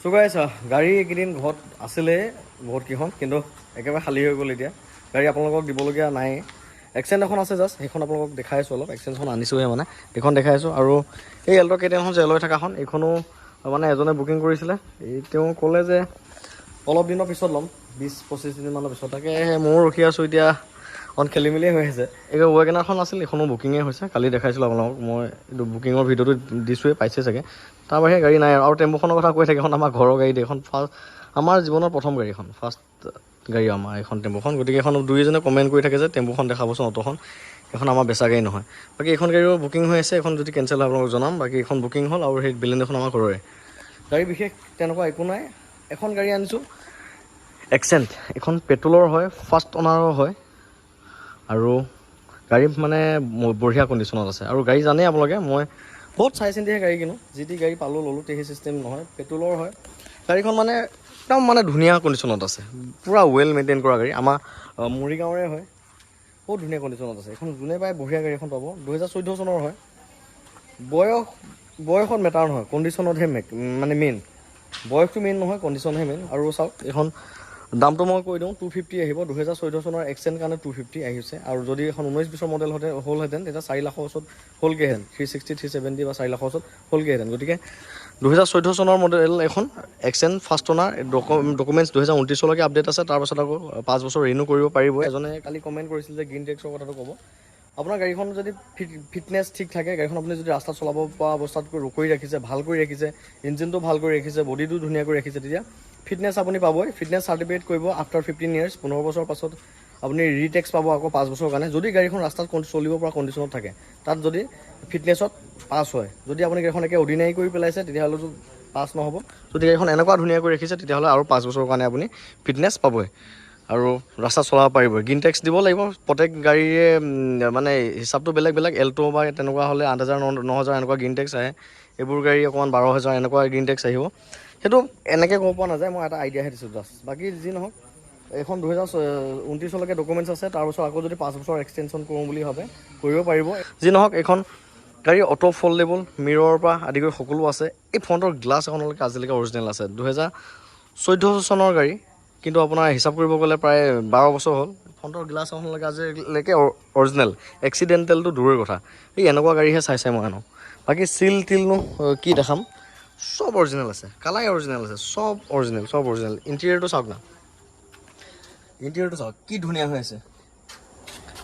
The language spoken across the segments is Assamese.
So guys, গাড়ী এইকেইদিন ঘৰত আছিলে বহুত কেইখন কিন্তু একেবাৰে খালী হৈ গ'ল এতিয়া গাড়ী আপোনালোকক দিবলগীয়া নাই এক্সেন্ট এখন আছে জাষ্ট সেইখন আপোনালোকক দেখাই আছোঁ অলপ এক্সেন্টখন আনিছোঁহে মানে এইখন দেখাই আছোঁ আৰু এই এল্ট' কেটেনখন যে লৈ থকাখন এইখনো মানে এজনে বুকিং কৰিছিলে এই তেওঁ ক'লে যে অলপ দিনৰ পিছত ল'ম 20-25 দিনমানৰ পিছত তাকে ময়ো ৰখি আছোঁ এতিয়া অকণ খেলি মেলিয়ে হৈ আছে এই ৱেগনাৰখন আছিল এইখনো বুকিঙে হৈছে কালি দেখাইছিলোঁ আপোনালোকক মই এইটো বুকিঙৰ ভিডিঅ'টো দিছোঁৱে পাইছে চাগে তাৰ বাহিৰে গাড়ী নাই আৰু টেম্পুখনৰ কথা কৈ থাকে এখন আমাৰ ঘৰৰ গাড়ী দেই এখন ফাৰ্ষ্ট আমাৰ জীৱনৰ প্ৰথম গাড়ীখন ফাৰ্ষ্ট গাড়ী আমাৰ এইখন টেম্পুখন গতিকে এখন দুই এজনে কমেণ্ট কৰি থাকে যে টেম্পুখন দেখাবচোন অটোখন এখন আমাৰ বেচা গাড়ী নহয় বাকী এইখন গাড়ীও বুকিং হৈ আছে এখন যদি কেঞ্চেল হয় আপোনালোকক জনাম বাকী এইখন বুকিং হ'ল আৰু সেই বেলেণ্ডখন আমাৰ ঘৰৰে গাড়ী বিশেষ তেনেকুৱা একো নাই এখন গাড়ী আনিছোঁ এক্সেন্ট এখন পেট্ৰলৰ হয় ফাৰ্ষ্ট অনাৰৰ হয় আৰু গাড়ী মানে বঢ়িয়া কণ্ডিশ্যনত আছে আৰু গাড়ী জানেই আপোনালোকে মই বহুত চাই চিন্তিহে গাড়ী কিনো যি টি গাড়ী পালোঁ ল'লোঁ সেই চিষ্টেম নহয় পেট্ৰলৰ হয় গাড়ীখন মানে একদম মানে ধুনীয়া কণ্ডিশ্যনত আছে পূৰা ৱেল মেইনটেইন কৰা গাড়ী আমাৰ মৰিগাঁৱৰে হয় বহুত ধুনীয়া কণ্ডিশ্যনত আছে এখন যোনে পায় বঢ়িয়া গাড়ী এখন পাব 2014 চনৰ হয় বয়সত মেটাৰ নহয় কণ্ডিশ্যনতহে মানে মেইন বয়সটো মেইন নহয় কণ্ডিশ্যনহে মেইন আৰু চাওক এইখন দামটো মই কৈ দিওঁ 250 আহিব 2014 চনৰ এক্সেন্ট কাৰণে 250 আহিছে আৰু যদি এখন 19-20 মডেল হ'লহেঁতেন তেতিয়া 4 লাখৰ ওচৰত হ'লগৈহেঁতেন 360 370 বা 4 লাখৰ ওচৰত হ'লগৈহেঁতেন গতিকে 2014 চনৰ মডেল এখন এক্সেন্ট ফাৰ্ষ্ট অনাৰ ডকুমেণ্টছ 2029লৈকে আপডেট আছে তাৰপাছত আকৌ 5 বছৰ ৰিনিউ কৰিব পাৰিব এজনে কালি কমেণ্ট কৰিছিল যে গ্ৰীণ টেক্সৰ কথাটো ক'ব আপোনাৰ গাড়ীখন যদি ফিটনেছ ঠিক থাকে গাড়ীখন আপুনি যদি ৰাস্তাত চলাব পৰা অৱস্থাত কৰি ৰাখিছে ভাল কৰি ৰাখিছে ইঞ্জিনটো ভাল কৰি ৰাখিছে বডিটো ধুনীয়া কৰি ৰাখিছে তেতিয়া ফিটনেছ আপুনি পাবই ফিটনেছ চাৰ্টিফিকেট কৰিব আফটাৰ 15 ইয়াৰ্ছ 15 বছৰ পাছত আপুনি ৰিটেক্স পাব আকৌ 5 বছৰৰ কাৰণে যদি গাড়ীখন ৰাস্তাত চলিব পৰা কণ্ডিশ্যনত থাকে তাত যদি ফিটনেছত পাছ হয় যদি আপুনি গাড়ীখন একে অৰ্ডিনাৰী কৰি পেলাইছে তেতিয়াহ'লেতো পাছ নহ'ব যদি গাড়ীখন এনেকুৱা ধুনীয়া কৰি ৰাখিছে তেতিয়াহ'লে আৰু 5 বছৰৰ কাৰণে আপুনি ফিটনেছ পাবই আৰু ৰাস্তা চলাব পাৰিব গ্ৰীণ টেক্স দিব লাগিব প্ৰত্যেক গাড়ীৰে মানে হিচাপটো বেলেগ বেলেগ এল্ট' বা তেনেকুৱা হ'লে 8,000 9,000 এনেকুৱা গ্ৰীণ টেক্স আহে এইবোৰ গাড়ী অকণমান 12,000 এনেকুৱা গ্ৰীণ টেক্স আহিব সেইটো এনেকৈ ক'ব পৰা নাযায় মই এটা আইডিয়াহে দিছোঁ জাষ্ট বাকী যি নহওক এইখন 2029লৈকে ডকুমেণ্টছ আছে তাৰপিছত আকৌ যদি 5 বছৰ এক্সটেনশ্যন কৰোঁ বুলি ভাবে কৰিব পাৰিব যি নহওক এইখন গাড়ী অটো ফল্ডেবল মিৰৰ পৰা আদি কৰি সকলো আছে এই ফ্ৰণ্টৰ গ্লাছ এখনলৈকে আজিলৈকে অৰিজিনেল আছে 2014 চনৰ গাড়ী কিন্তু আপোনাৰ হিচাপ কৰিব গ'লে প্ৰায় 12 বছৰ হ'ল ফ্ৰণ্টৰ গ্লাছ এখনলৈকে আজিলৈকে অৰিজিনেল এক্সিডেণ্টেলটো দূৰৰ কথা এই এনেকুৱা গাড়ীহে চাই মই আনো বাকী চিল টিলনো কি দেখাম সব অৰিজিনেল আছে কালাই অৰিজিনেল আছে সব অৰিজিনেল ইণ্টেৰিয়ৰটো চাওক না ইণ্টেৰিয়ৰটো চাওক কি ধুনীয়া হৈ আছে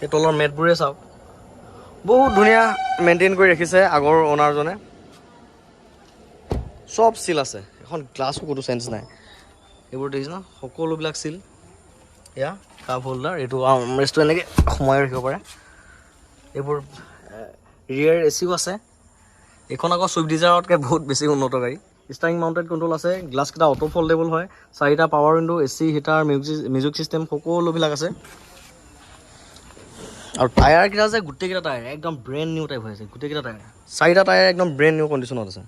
এই তলৰ মেটবোৰে চাওক বহুত ধুনীয়া মেইনটেইন কৰি ৰাখিছে আগৰ অ'নাৰজনে সব চিল আছে এখন গ্লাছো ক'তো চেঞ্জ নাই এইবোৰ দেখিছে ন সকলোবিলাক চিল এয়া কাপ হোল্ডাৰ এইটো আমৰেষ্টটো এনেকৈ সোমাই ৰাখিব পাৰে এইবোৰ ৰিয়াৰ এচিও আছে এইখন আকৌ ছুইফ্ট ডিজায়াৰতকৈ বহুত বেছি উন্নত গাড়ী ষ্টাৰিং মাউণ্টেড কণ্ট্ৰল আছে গ্লাছকেইটা অটো ফল্ডেবল হয় 4টা power window AC heater music system সকলোবিলাক আছে আৰু টায়াৰকেইটা যে গোটেইকেইটা টায়াৰ একদম ব্ৰেণ্ড নিউ টাইপ হৈ আছে গোটেইকেইটা টায়াৰ 4টা টায়াৰ একদম ব্ৰেণ্ড নিউ কণ্ডিশ্যনত আছে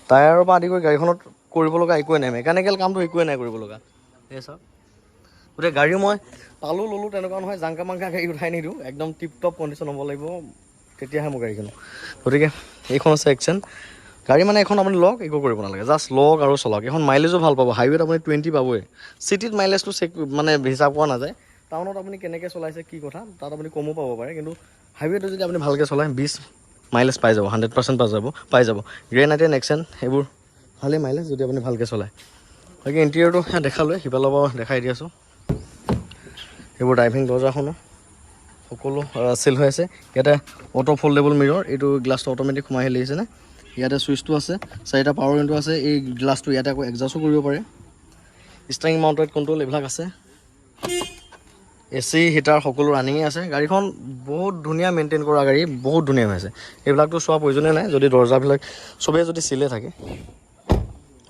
টায়াৰৰ পৰা আদি কৰি গাড়ীখনত কৰিব লগা একোৱে নাই মেকানিকেল কামটো একোৱে নাই কৰিব লগা এই চাওক গোটেই গাড়ী মই পালোঁ ল'লোঁ তেনেকুৱা নহয় জাংকা মাংকা গাড়ী উঠাই নিদিওঁ একদম টিপ টপ কণ্ডিশ্যন হ'ব লাগিব তেতিয়াহে মই গাড়ী কিনো গতিকে এইখন আছে এক্সেন্ট গাড়ী মানে এখন আপুনি লওক একো কৰিব নালাগে জাষ্ট লওক আৰু চলাওক এখন মাইলেজো ভাল পাব হাইৱেত আপুনি 20 পাবই চিটিত মাইলেজটো চেক মানে হিচাপ কৰা নাযায় টাউনত আপুনি কেনেকৈ চলাইছে কি কথা তাত আপুনি কমো পাব পাৰে কিন্তু হাইৱেটো যদি আপুনি ভালকৈ চলায় 20 মাইলেজ পাই যাব 100% পাই যাব গ্ৰেণ্ড আইটেন এক্সেন্ট এইবোৰ ভালেই মাইলেজ যদি আপুনি ভালকৈ চলায় বাকী ইণ্টেৰিয়ৰটো দেখালোৱে সিফালৰ পৰা দেখাই দি আছোঁ এইবোৰ ড্ৰাইভিং দৰ্জাখনো সকলো চিল হৈ আছে ইয়াতে অটো ফল্ডেবল মিৰৰ এইটো গ্লাছটো অট'মেটিক সোমাই আহিছেনে ইয়াতে ছুইচটো আছে 4টা পাৱাৰ উইণ্ডো আছে এই গ্লাছটো ইয়াতে আকৌ এডজাষ্টো কৰিব পাৰে ষ্টাৰিং মাউণ্টেড কণ্ট্ৰল এইবিলাক আছে এচি হিটাৰ সকলো ৰানিঙে আছে গাড়ীখন বহুত ধুনীয়া মেইনটেইন কৰা গাড়ী বহুত ধুনীয়া হৈ আছে এইবিলাকতো চোৱা প্ৰয়োজনেই নাই যদি দৰ্জাবিলাক চবেই যদি চিলে থাকে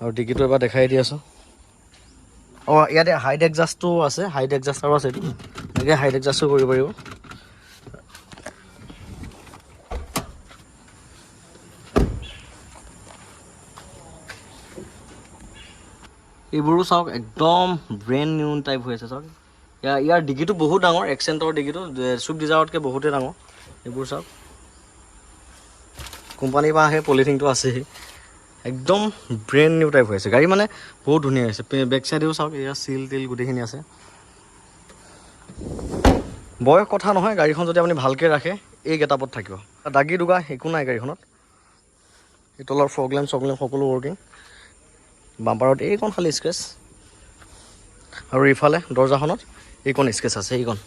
আৰু ডিকিটো এবাৰ দেখাই দি আছোঁ অঁ ইয়াতে হাইড এডজাষ্টো আছে হাইড এডজাষ্টাৰো আছে এইটো এনেকৈ হাইড এডজাষ্টো কৰিব পাৰিব এইবোৰো চাওক একদম ব্ৰেণ্ড নিউ টাইপ হৈ আছে চাওক ইয়াৰ ডিকিটো বহুত ডাঙৰ এক্সেণ্টৰ ডিকিটো ছুইফ্ট ডিজায়াৰতকৈ বহুতেই ডাঙৰ এইবোৰ চাওক কোম্পানীৰ পৰা আহে পলিথিনটো আছেই একদম ব্ৰেণ্ড নিউ টাইপ হৈ আছে গাড়ী মানে বহুত ধুনীয়া হৈছে বেক চাইডেও চাওক এয়া চিল টিল গোটেইখিনি আছে বয়স কথা নহয় গাড়ীখন যদি আপুনি ভালকৈ ৰাখে এই গেটাপত থাকিব দাগি দুগা একো নাই গাড়ীখনত এই তলৰ ফ্ৰগলেম চগলেম সকলো ৱৰ্কিং বাম্পাৰত এইকণ খালি স্ক্ৰেচ আৰু ইফালে দৰ্জাখনত এইকণ স্কেচ আছে এইকণ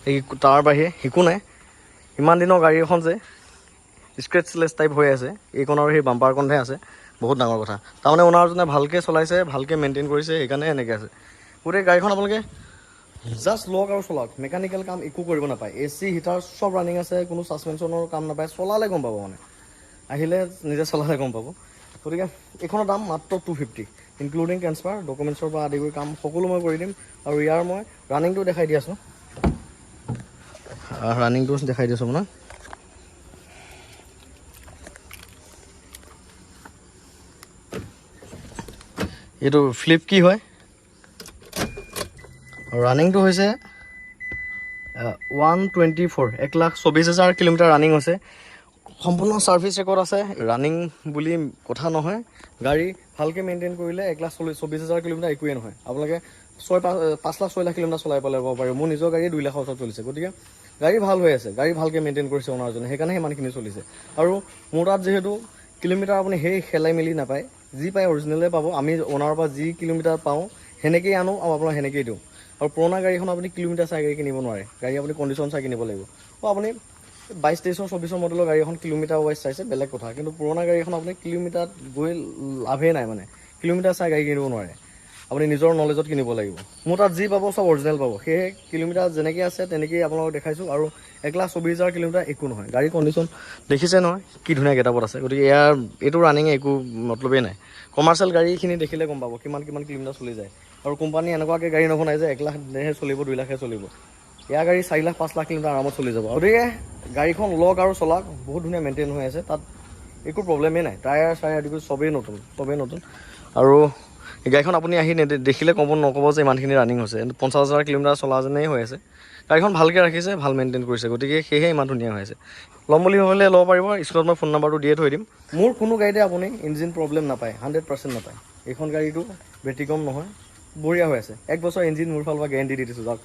এই তাৰ বাহিৰে একো নাই ইমান দিনৰ গাড়ী এখন যে স্ক্ৰেচলেছ টাইপ হৈ আছে এইকণ আৰু সেই বাম্পাৰকণহে আছে বহুত ডাঙৰ কথা তাৰমানে অ'নাৰজনে ভালকৈ চলাইছে ভালকৈ মেইনটেইন কৰিছে সেইকাৰণে এনেকৈ আছে গোটেই গাড়ীখন আপোনালোকে জাষ্ট লওক আৰু চলাওক মেকানিকেল কাম একো কৰিব নাপায় AC হিটাৰ চব ৰানিং আছে কোনো ছাছপেনশ্যনৰ কাম নাপায় চলালে গম পাব মানে আহিলে নিজে চলালে গম পাব গতিকে এইখনৰ দাম মাত্ৰ 250 ইনক্লুডিং ট্ৰেন্সফাৰ ডকুমেণ্টছৰ পৰা আদি কৰি কাম সকলো মই কৰি দিম আৰু ইয়াৰ মই ৰানিংটো দেখাই দি আছোঁ ৰানিংটো দেখাই দিছোঁ আপোনাক এইটো ফ্লিপ কি হয় ৰানিংটো হৈছে 124 1,24,000 কিলোমিটাৰ ৰানিং হৈছে সম্পূৰ্ণ ছাৰ্ভিচ ৰেকৰ্ড আছে ৰানিং বুলি কথা নহয় গাড়ী ভালকৈ মেইনটেইন কৰিলে 1,24,000 কিলোমিটাৰ একোৱেই নহয় আপোনালোকে 5,06,00,000 কিলোমিটাৰ চলাই পেলাব পাৰিব মোৰ নিজৰ গাড়ী 2 লাখৰ ওচৰত চলিছে গতিকে গাড়ী ভাল হৈ আছে গাড়ী ভালকৈ মেইনটেইন কৰিছে অ'নাৰজনে সেইকাৰণে সিমানখিনি চলিছে আৰু মোৰ তাত যিহেতু কিলোমিটাৰ আপুনি সেই খেলাই মেলি নাপায় যি পায় অৰিজিনেলে পাব আমি অ'নাৰৰ পৰা যি কিলোমিটাৰ পাওঁ সেনেকৈয়ে আনো আৰু আপোনাক সেনেকৈয়ে দিওঁ আৰু পুৰণা গাড়ীখন আপুনি কিলোমিটাৰ চাই গাড়ী কিনিব নোৱাৰে গাড়ী আপুনি কণ্ডিশ্যন চাই কিনিব লাগিব আপুনি 22-23 24 মডেলৰ গাড়ী এখন কিলোমিটাৰ ৱাইজ চাইছে বেলেগ কথা কিন্তু পুৰণা গাড়ী এখন আপুনি কিলোমিটাৰত গৈ লাভেই নাই মানে কিলোমিটাৰ চাই গাড়ী কিনিব নোৱাৰে আপুনি নিজৰ নলেজত কিনিব লাগিব মোৰ তাত যি পাব চব অৰিজিনেল পাব সেয়ে কিলোমিটাৰ যেনেকৈ আছে তেনেকৈয়ে আপোনালোকক দেখাইছোঁ আৰু 1,24,000 কিলোমিটাৰ একো নহয় গাড়ী কণ্ডিশ্যন দেখিছে নহয় কি ধুনীয়া গেটাপত আছে গতিকে এইটো ৰানিঙে একো মতলবেই নাই কমাৰ্চিয়েল গাড়ীখিনি দেখিলে গম পাব কিমান কিলোমিটাৰ চলি যায় আৰু কোম্পানী এনেকুৱাকৈ গাড়ী নবনাই যে 1 লাখহে চলিব 2 লাখহে চলিব ইয়াৰ গাড়ী 4 লাখ 5 লাখ কিলোমিটাৰ আৰামত চলি যাব গতিকে গাড়ীখন লওক আৰু চলাওক বহুত ধুনীয়া মেইনটেইন হৈ আছে তাত একো প্ৰব্লেমেই নাই টায়াৰ চায়াৰ আদি কৰি চবেই নতুন আৰু গাড়ীখন আপুনি আহি দেখিলে নক'ব যে ইমানখিনি ৰানিং হৈছে 50,000 কিলোমিটাৰ চলা যেনেই হৈ আছে গাড়ীখন ভালকৈ ৰাখিছে ভাল মেইনটেইন কৰিছে গতিকে সেয়েহে ইমান ধুনীয়া হৈ আছে ল'ম বুলি হ'লে ল'ব পাৰিব স্ক্ৰীনত মই ফোন নাম্বাৰটো দিয়ে থৈ দিম মোৰ কোনো গাড়ীতে আপুনি ইঞ্জিন প্ৰব্লেম নাপায় 100% নাপায় এইখন গাড়ীটো ব্যতিক্ৰম নহয় বঢ়িয়া হৈ আছে 1 বছৰ ইঞ্জিন মোৰ ফালৰ পৰা গেৰেণ্টি দি দিছোঁ যাওক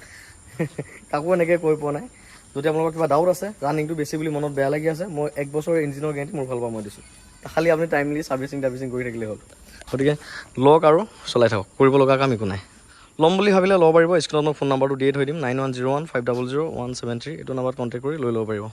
কাকো এনেকৈ কৈ পোৱা নাই যদি আপোনালোকৰ কিবা ডাউট আছে ৰানিংটো বেছি বুলি মনত বেয়া লাগি আছে মই 1 বছৰ ইঞ্জিনৰ গেৰেণ্টি মোৰ ফালৰ পৰা মই দিছোঁ খালি আপুনি টাইমলি ছাৰ্ভিচিং কৰি থাকিলে হ'ল গতিকে লওক আৰু চলাই থাকক কৰিব লগা কাম একো নাই ল'ম বুলি ভাবিলে ল'ব পাৰিব স্ক্ৰীনত মই ফোন নাম্বাৰটো দিয়ে থৈ দিম 9101 500 173 এইটো নাম্বাৰত কণ্টেক্ট কৰি লৈ ল'ব পাৰিব